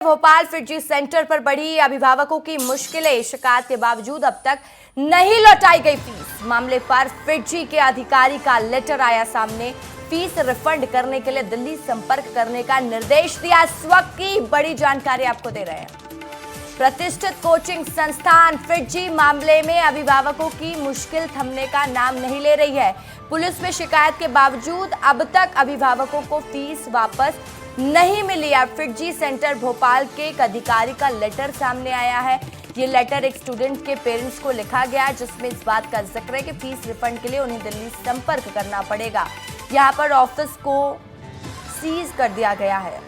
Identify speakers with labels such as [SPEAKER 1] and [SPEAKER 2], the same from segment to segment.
[SPEAKER 1] Bhopal FIITJEE centre पर बढ़ी अभिभावकों की मुश्किलें, शिकायत के बावजूद अब तक नहीं लौटाई गई फीस। मामले पर फिटजी के अधिकारी का लेटर आया सामने। फीस रिफंड करने के लिए दिल्ली संपर्क करने का निर्देश दिया। इस वक्त की बड़ी जानकारी आपको दे रहे हैं। प्रतिष्ठित कोचिंग संस्थान फिटजी मामले में अभिभावकों की मुश्किल थमने का नाम नहीं ले रही है। पुलिस में शिकायत के बावजूद अब तक अभिभावकों को फीस वापस नहीं मिली है। फिटजी सेंटर भोपाल के एक अधिकारी का लेटर सामने आया है। ये लेटर एक स्टूडेंट के पेरेंट्स को लिखा गया है, जिसमें इस बात का जिक्र है कि फीस रिफंड के लिए उन्हें दिल्ली संपर्क करना पड़ेगा। यहाँ पर ऑफिस को सीज कर दिया गया है।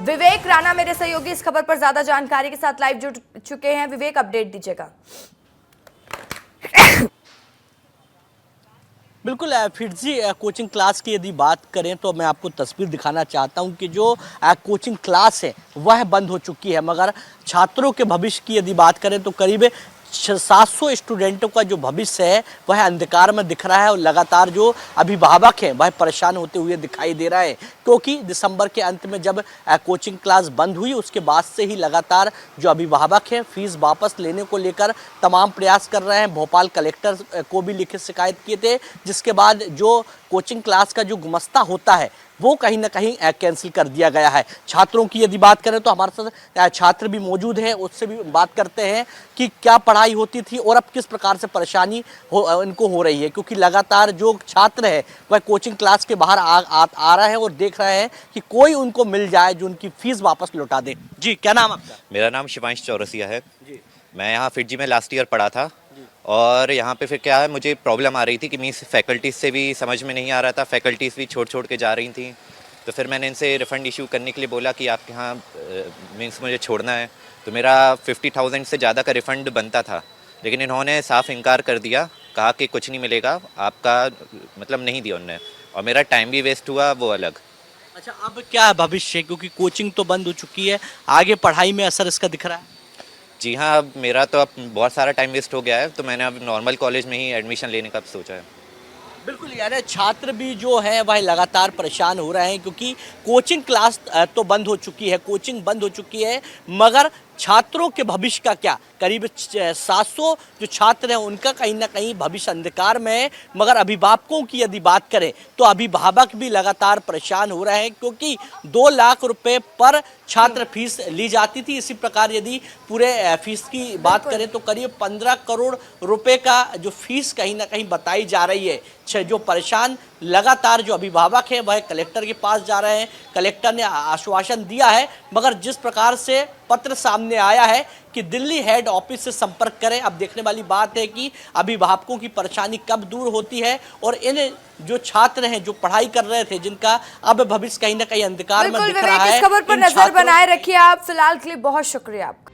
[SPEAKER 1] विवेक राणा मेरे सहयोगी इस खबर पर ज्यादा जानकारी के साथ लाइव जुड़ चुके हैं। विवेक, अपडेट दीजिएगा।
[SPEAKER 2] बिल्कुल, फिटजी कोचिंग क्लास की यदि बात करें तो मैं आपको तस्वीर दिखाना चाहता हूं कि जो कोचिंग क्लास है वह बंद हो चुकी है, मगर छात्रों के भविष्य की यदि बात करें तो करीब 700 स्टूडेंटों का जो भविष्य है वह अंधकार में दिख रहा है और लगातार जो अभिभावक हैं वह परेशान होते हुए दिखाई दे रहा है, क्योंकि दिसंबर के अंत में जब कोचिंग क्लास बंद हुई उसके बाद से ही लगातार जो अभिभावक हैं फीस वापस लेने को लेकर तमाम प्रयास कर रहे हैं। भोपाल कलेक्टर को भी लिखित शिकायत किए थे, जिसके बाद जो कोचिंग क्लास का जो गुमस्ता होता है वो कहीं ना कहीं कैंसिल कर दिया गया है। छात्रों की यदि बात करें तो हमारे साथ छात्र भी मौजूद हैं, उससे भी बात करते हैं कि क्या पढ़ाई होती थी और अब किस प्रकार से परेशानी इनको हो रही है, क्योंकि लगातार जो छात्र है वह कोचिंग क्लास के बाहर आ रहे हैं और देख रहे हैं कि कोई उनको मिल जाए जो उनकी फीस वापस लौटा दे। जी, क्या नाम आपका?
[SPEAKER 3] मेरा नाम शिवांश चौरसिया है जी। मैं यहाँ फिटजी में लास्ट ईयर पढ़ा था और यहाँ पे फिर क्या है, मुझे प्रॉब्लम आ रही थी कि मीन्स फैकल्टीज़ से भी समझ में नहीं आ रहा था, फैकल्टीज़ भी छोड़ के जा रही थी। तो फिर मैंने इनसे रिफ़ंड इशू करने के लिए बोला कि आपके यहाँ मीन्स मुझे छोड़ना है, तो मेरा 50,000 से ज़्यादा का रिफ़ंड बनता था, लेकिन इन्होंने साफ इनकार कर दिया, कहा कि कुछ नहीं मिलेगा आपका, मतलब नहीं दिया उन्होंने, और मेरा टाइम भी वेस्ट हुआ वो अलग।
[SPEAKER 2] अच्छा, अब क्या है भविष्य, क्योंकि कोचिंग तो बंद हो चुकी है, आगे पढ़ाई में असर इसका दिख रहा है?
[SPEAKER 3] जी हाँ, अब मेरा तो अब बहुत सारा टाइम वेस्ट हो गया है, तो मैंने अब नॉर्मल कॉलेज में ही एडमिशन लेने का सोचा है।
[SPEAKER 2] बिल्कुल यार, छात्र भी जो है वह लगातार परेशान हो रहे हैं, क्योंकि कोचिंग क्लास तो बंद हो चुकी है, कोचिंग बंद हो चुकी है, मगर छात्रों के भविष्य का क्या? करीब 700 जो छात्र हैं उनका कहीं ना कहीं भविष्य अंधकार में है। मगर अभिभावकों की यदि बात करें तो अभिभावक भी लगातार परेशान हो रहे हैं, क्योंकि 2 लाख रुपए पर छात्र फीस ली जाती थी। इसी प्रकार यदि पूरे फीस की बात करें तो करीब 15 करोड़ रुपए का जो फीस कहीं ना कहीं बताई जा रही है। जो परेशान लगातार जो अभिभावक है वह कलेक्टर के पास जा रहे हैं। कलेक्टर ने आश्वासन दिया है, मगर जिस प्रकार से पत्र सामने आया है कि दिल्ली हेड ऑफिस से संपर्क करें, अब देखने वाली बात है कि अभिभावकों की परेशानी कब दूर होती है और इन जो छात्र हैं जो पढ़ाई कर रहे थे जिनका अब भविष्य कहीं ना कहीं अंधकार में दिख रहा है।
[SPEAKER 1] इस खबर पर नजर बनाए रखिए आप। फिलहाल के लिए बहुत शुक्रिया आपका।